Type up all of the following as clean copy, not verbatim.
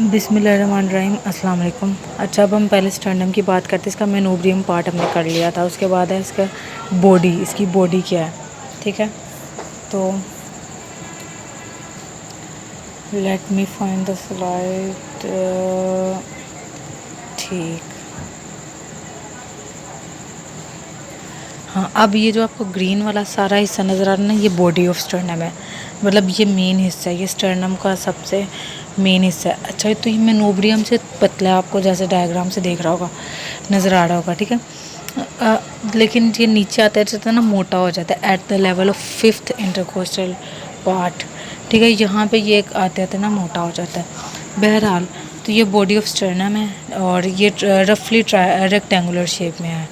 बिस्मिल्लाहिर्रहमानिर्रहीम अस्सलाम वालेकुम। अच्छा, अब हम पहले स्टर्नम की बात करते हैं। इसका मेनोब्रियम पार्ट हमने कर लिया था। उसके बाद है इसका बॉडी, इसकी बॉडी क्या है, ठीक है। तो let me find the slide. ठीक, हाँ, अब ये जो आपको ग्रीन वाला सारा हिस्सा नज़र आ रहा है ना, ये बॉडी ऑफ स्टर्नम है। मतलब ये मेन हिस्सा है, ये स्टर्नम का सबसे मेन हिस्सा है। अच्छा, तो ये मेनोब्रियम से पतला है, आपको जैसे डायग्राम से देख रहा होगा, नज़र आ रहा होगा, ठीक है। लेकिन ये नीचे आता है ना, मोटा हो जाता है at the level of 5th intercostal part, ठीक है। यहाँ पे ये आते आते ना मोटा हो जाता है। बहरहाल, तो ये बॉडी ऑफ स्टर्नम है और ये रफली रेक्टेंगुलर शेप में है।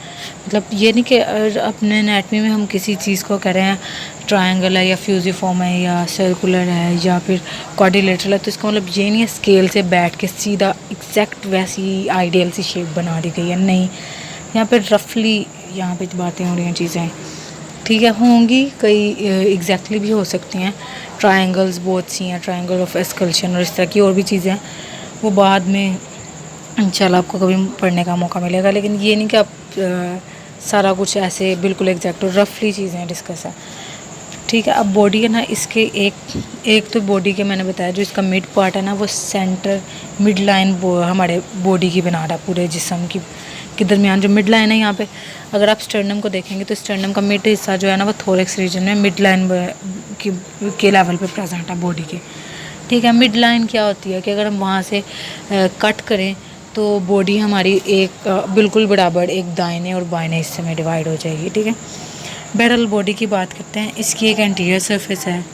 मतलब ये नहीं कि अपने एनाटमी में हम किसी चीज़ को कह रहे हैं ट्रायंगल है या फ्यूजिफॉर्म है या सर्कुलर है या फिर क्वाड्रिलेटरल है, तो इसका मतलब ये नहीं है स्केल से बैठ के सीधा एग्जैक्ट वैसी आइडियल सी शेप बना दी गई है, नहीं। यहाँ पे रफली यहाँ पे बातें हो रही हैं, चीज़ें, ठीक है। होंगी कई एग्जैक्टली भी हो सकती हैं। ट्रायंगल्स बहुत सी हैं, ट्रायंगल ऑफ एस्कल्शन और इस तरह की और भी चीज़ें हैं, वो बाद में इंशाल्लाह आपको कभी पढ़ने का मौका मिलेगा। लेकिन ये नहीं कि आप सारा कुछ ऐसे बिल्कुल एग्जैक्ट और रफली चीज़ें डिस्कस है, ठीक है। अब बॉडी है ना, इसके एक तो बॉडी के मैंने बताया जो इसका मिड पार्ट है ना, वो सेंटर मिड लाइन हमारे बॉडी की बना रहा है। पूरे जिस्म की के दरमियान जो मिड लाइन है, यहाँ पे अगर आप स्टर्नम को देखेंगे तो स्टर्नम का मिड हिस्सा जो है ना, वो थोरेक्स रीजन में मिड लाइन के लेवल पे प्रेजेंट है बॉडी के, ठीक है। मिड लाइन क्या होती है कि अगर हम वहाँ से कट करें तो बॉडी हमारी एक बिल्कुल बराबर एक दाहिने और बाएं हिस्से में डिवाइड हो जाएगी, ठीक है। बैरल बॉडी की बात करते हैं। इसकी एक एंटीरियर सरफेस है,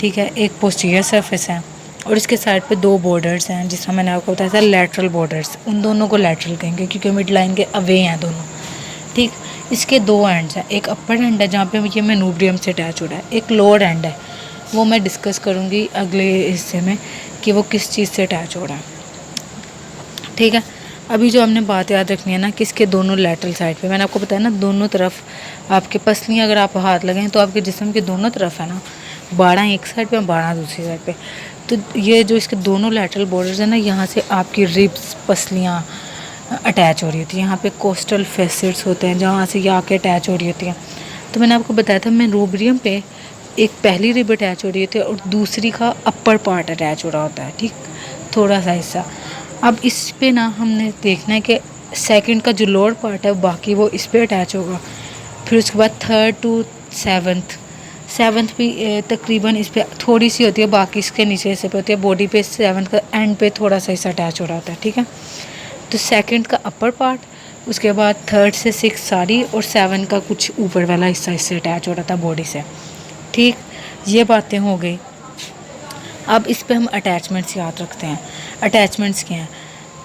ठीक है, एक पोस्टीरियर सरफेस है और इसके साइड पे दो बॉर्डर्स हैं, जिसका मैंने आपको बताया था लैटरल बॉर्डर्स। उन दोनों को लैटरल कहेंगे क्योंकि मिड लाइन के अवे हैं दोनों, ठीक। इसके दो एंड्स हैं, एक अपर एंड है जहाँ पे ये मेनोब्रियम से अटैच हो रहा है, एक लोअर एंड है, वो मैं डिस्कस करूँगी अगले हिस्से में कि वो किस चीज़ से अटैच हो रहा है, ठीक है। अभी जो हमने बात याद रखनी है ना कि इसके दोनों लैटरल साइड पे मैंने आपको बताया ना, दोनों तरफ आपके पसलियाँ अगर आप हाथ लगाएं तो आपके जिस्म के दोनों तरफ है ना, 12 एक साइड पे और 12 दूसरी साइड पे। तो ये जो इसके दोनों लैटरल बॉर्डर्स हैं ना, यहाँ से आपकी रिब्स पसलियाँ अटैच हो रही होती है। यहाँ पे कोस्टल फेसेट्स होते हैं जहाँ से ये आके अटैच हो रही होती हैं। तो मैंने आपको बताया था मेनोब्रियम पे एक पहली रिब अटैच हो रही होती है और दूसरी का अपर पार्ट अटैच हो रहा होता है, ठीक, थोड़ा सा हिस्सा। अब इस पे ना हमने देखना है कि सेकंड का जो लोअर पार्ट है बाकी वो इस पे अटैच होगा। फिर उसके बाद थर्ड टू सेवन्थ भी तकरीबन इस पे थोड़ी सी होती है, बाकी इसके नीचे हिस्से पे होती है। बॉडी पे सेवन्थ का एंड पे थोड़ा सा हिस्सा अटैच हो रहा होता है, ठीक है। तो सेकंड का अपर पार्ट, उसके बाद थर्ड से 6 सारी और 7 का कुछ ऊपर वाला हिस्सा इससे अटैच हो रहा था बॉडी से, ठीक। ये बातें हो गई। अब इस पे हम अटैचमेंट्स याद रखते हैं। अटैचमेंट्स क्या हैं,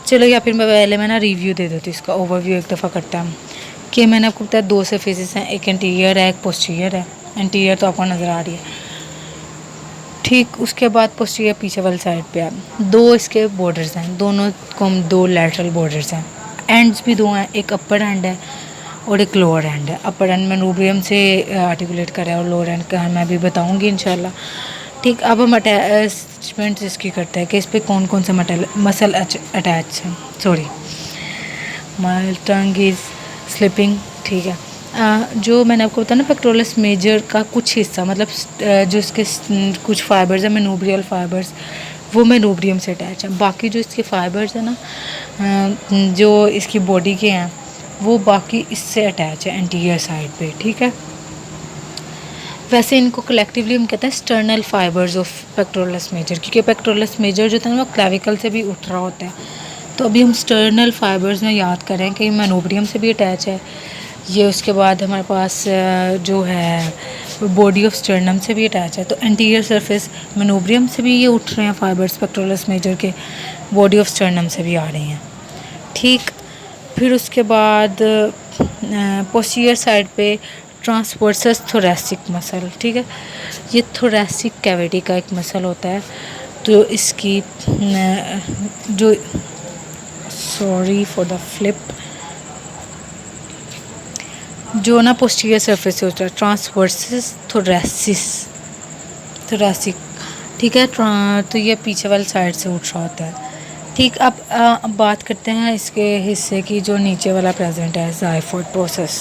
चलो, या फिर मैं ना रिव्यू दे देती हूँ इसका, ओवरव्यू एक दफ़ा करते हैं हम। कि मैंने आपको बताया दो सरफेसेस हैं, एक इंटीरियर है एक पोस्टीरियर है। इंटीरियर तो आपको नज़र आ रही है, ठीक। उसके बाद पोस्टीरियर पीछे वाली साइड पे है। दो इसके बॉर्डर्स हैं, दोनों को हम दो लैटरल बॉर्डर्स हैं। एंड्स भी दो हैं, एक अपर एंड है और एक लोअर एंड है। अपर एंड मेनोब्रियम से आर्टिकुलेट करें और लोअर एंड का मैं भी बताऊंगी इंशाल्लाह, ठीक। अब हम अटैचमेंट इसकी करते हैं कि इस पर कौन कौन से मसल अटैच हैं। Sorry, my tongue is slipping, ठीक है। जो मैंने आपको बताया ना पेक्टोरलिस मेजर का कुछ हिस्सा, मतलब जो इसके कुछ फाइबर्स हैं मेनोब्रियल फाइबर्स, वो मेनोब्रियम से अटैच है। बाकी जो इसके फाइबर्स हैं ना, जो इसकी बॉडी के हैं, वो बाकी इससे अटैच है एंटीरियर साइड पे, ठीक है। वैसे इनको कलेक्टिवली हम कहते हैं sternal fibers of pectoralis major, क्योंकि पेक्टोरलिस मेजर जो था ना वो क्लेविकल से भी उठ रहा होता है। तो अभी हम स्टर्नल फाइबर्स में याद करें कि मेनोब्रियम से भी अटैच है ये। उसके बाद हमारे पास जो है बॉडी ऑफ स्टर्नम से भी अटैच है। तो एंटीरियर सरफेस मेनोब्रियम से भी ये उठ रहे हैं फाइबर्स, पेक्टोरलिस मेजर के बॉडी ऑफ स्टर्नम से भी आ रही हैं, ठीक। फिर उसके बाद पोस्टीरियर साइड पे ट्रांसवर्सस थोरेसिक मसल, ठीक है। ये थोरेसिक कैविटी का एक मसल होता है। तो इसकी जो, सॉरी फॉर द फ्लिप, जो ना पोस्टीरियर सरफेस से होता है ट्रांसवर्सस थोरेसिक, ठीक है। तो ये पीछे वाली साइड से उठ रहा होता है, ठीक। अब बात करते हैं इसके हिस्से की जो नीचे वाला प्रेजेंट है, ज़ाइफोइड प्रोसेस।